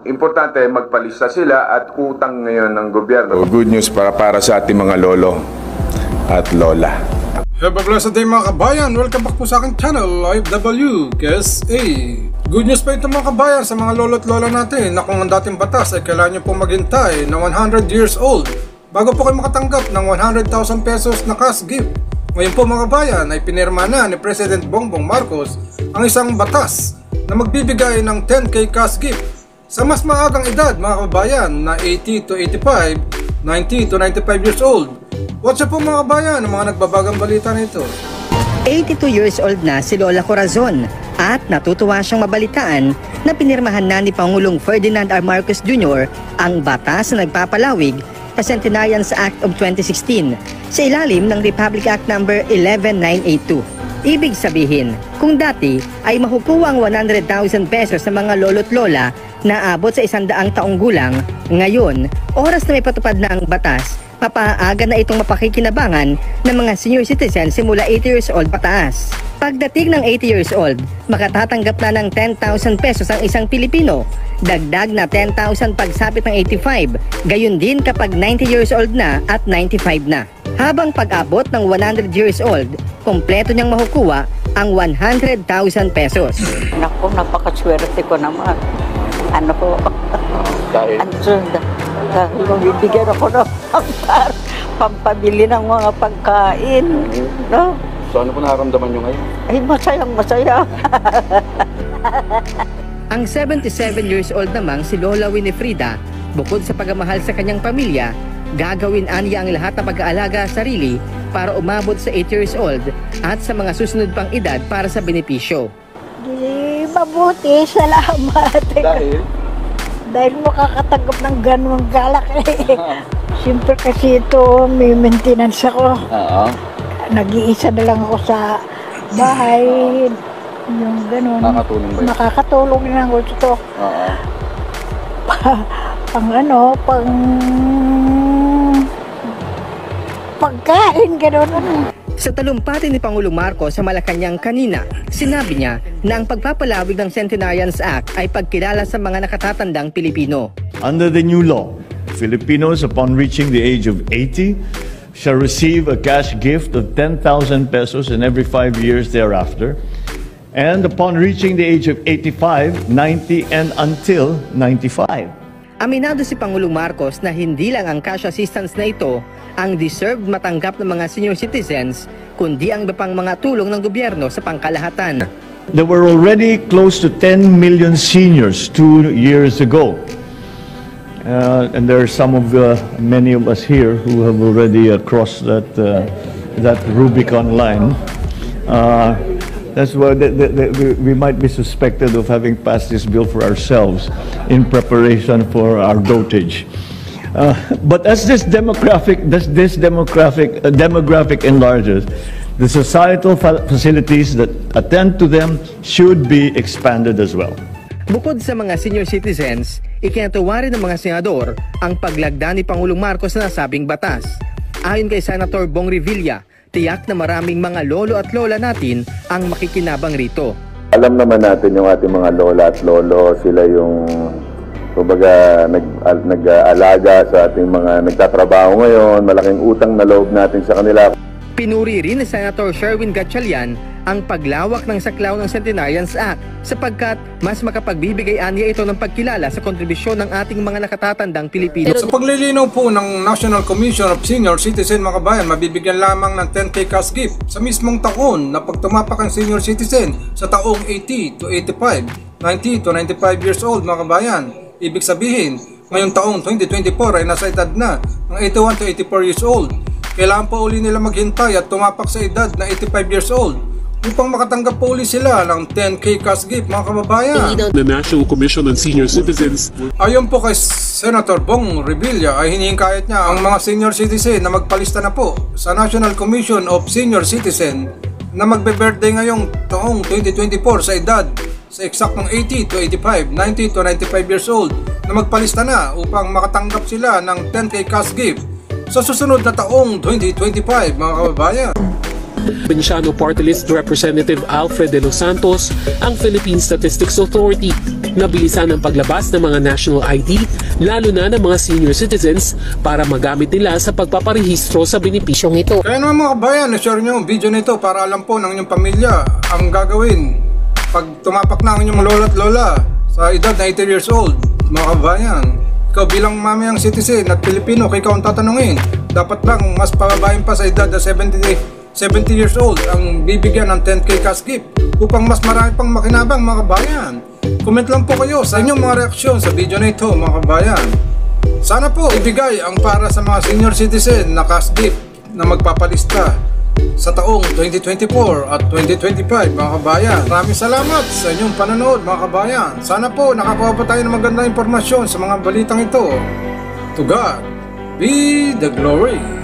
Importante, magpalista sila at utang ngayon ng gobyerno. Good news para sa ating mga lolo at lola. Have a blessed day mga kabayan! Welcome back po sa aking channel, IFW KSA. Good news pa ito mga kabayan sa mga lolo at lola natin na kung ang dating batas ay kailangan nyo pong maghintay na 100 years old bago po kayo makatanggap ng 100,000 pesos na cash gift. Ngayon po mga kabayan ay pinirma na ni President Bongbong Marcos ang isang batas na magbibigay ng 10k cash gift sa mas maagang edad mga kabayan na 80 to 85, 90 to 95 years old. What's up po mga kabayan ng mga nagbabagang balita nito? 82 years old na si Lola Corazon at natutuwa siyang mabalitaan na pinirmahan na ni Pangulong Ferdinand R. Marcos Jr. ang batas na nagpapalawig sa Centenarians Act of 2016 sa ilalim ng Republic Act No. 11982. Ibig sabihin, kung dati ay makukuha ang 100,000 pesos sa mga lolo't lola na abot sa 100 taong gulang, ngayon, oras na may patupad na ang batas, papaaga na itong mapakikinabangan ng mga senior citizens simula 80 years old pataas. Pagdating ng 80 years old, makatatanggap na ng 10,000 pesos ang isang Pilipino, dagdag na 10,000 pagsapit ng 85, gayon din kapag 90 years old na at 95 na. Habang pag-abot ng 100 years old, kompleto niyang makukuha ang 100,000 pesos. Naku, napakaswerte ko naman. Ano po? Dahil mabibigyan ako ng pampabili ng mga pagkain. No? So ano po nakaramdaman nyo ngayon? Ay, masayang-masaya. Ang 77 years old namang si Lola Winifrida, bukod sa pagmamahal sa kanyang pamilya, gagawin aniya ang lahat ng pag-aalaga sa sarili para umabot sa 8 years old at sa mga susunod pang edad para sa benepisyo. Di mabuti, salamat. Dahil makakatanggap ng ganung galak eh. Siyempre kasi ito, may maintenance ako. Nag-iisa na lang ako sa bahay. Yung ganun. Nakakatulong ba yun? Nakakatulong na ako ito. Pang pagkain, gano'n. Sa talumpati ni Pangulong Marcos sa Malacanang kanina, sinabi niya na ang pagpapalawig ng Centenarians Act ay pagkilala sa mga nakatatandang Pilipino. Under the new law, Filipinos upon reaching the age of 80 shall receive a cash gift of 10,000 pesos in every 5 years thereafter, and upon reaching the age of 85, 90, and until 95. Aminado si Pangulong Marcos na hindi lang ang cash assistance na ito ang deserved matanggap ng mga senior citizens, kundi ang iba pang mga tulong ng gobyerno sa pangkalahatan. There were already close to 10 million seniors 2 years ago. And there are many of us here who have already crossed that Rubicon line. That's why we might be suspected of having passed this bill for ourselves in preparation for our dotage. But as this demographic enlarges, the societal facilities that attend to them should be expanded as well. Bukod sa mga senior citizens, ikinatuwa rin ng mga senador ang paglagda ni Pangulong Marcos na nasabing batas. Ayon kay Senator Bong Revilla, tiyak na maraming mga lolo at lola natin ang makikinabang rito. Alam naman natin yung ating mga lola at lolo, sila yung kumbaga nag-aalaga sa ating mga nagtatrabaho ngayon, malaking utang na loob natin sa kanila. Pinuri rin ni Senator Sherwin Gatchalian ang paglawak ng saklaw ng Centenarians Act sapagkat mas makapagbibigay aniya ito ng pagkilala sa kontribusyon ng ating mga nakatatandang Pilipino. Sa paglilinaw po ng National Commission of Senior Citizen mga kabayan, mabibigyan lamang ng 10k cash gift sa mismong taon na pag tumapak ang senior citizen sa taong 80 to 85, 90 to 95 years old mga kabayan. Ibig sabihin, ngayong taong 2024 ay nasa edad na ng 81 to 84 years old. Kailangan pa uli nila maghintay at tumapak sa edad na 85 years old upang makatanggap po uli sila ng 10k cash gift mga kababayan. The National Commission on Senior Citizens. Ayon po kay Senator Bong Revilla ay hinihingayat niya ang mga senior citizen na magpalista na po sa National Commission of Senior Citizen na magbe-birthday ngayong taong 2024 sa edad sa eksaktong 80 to 85, 90 to 95 years old na magpalista na upang makatanggap sila ng 10k cash gift sa susunod na taong 2025 mga kababayan. Provinciano Party List Representative Alfred De Los Santos, ang Philippine Statistics Authority. na bilisan ang paglabas ng mga national ID, lalo na ng mga senior citizens para magamit nila sa pagpaparehistro sa benepisyong ito. Kaya naman mga kabayan, share nyo ang video nito para alam po ng inyong pamilya ang gagawin pag tumapak na ang inyong lola at lola sa edad na 80 years old. Mga kabayan, ikaw bilang mamayang citizen at Pilipino, kay ikaw ang tatanungin, dapat bang mas pababain pa sa edad na 70 years old ang bibigyan ng 10k cash gift upang mas marami pang makinabang mga kabayan? Comment lang po kayo sa inyong mga reaksyon sa video na ito mga kabayan. Sana po ibigay ang para sa mga senior citizen na cash gift na magpapalista sa taong 2024 at 2025 mga kabayan. Maraming salamat sa inyong panonood mga kabayan. Sana po nakakuha pa tayo ng magandang impormasyon sa mga balitang ito. To God be the glory.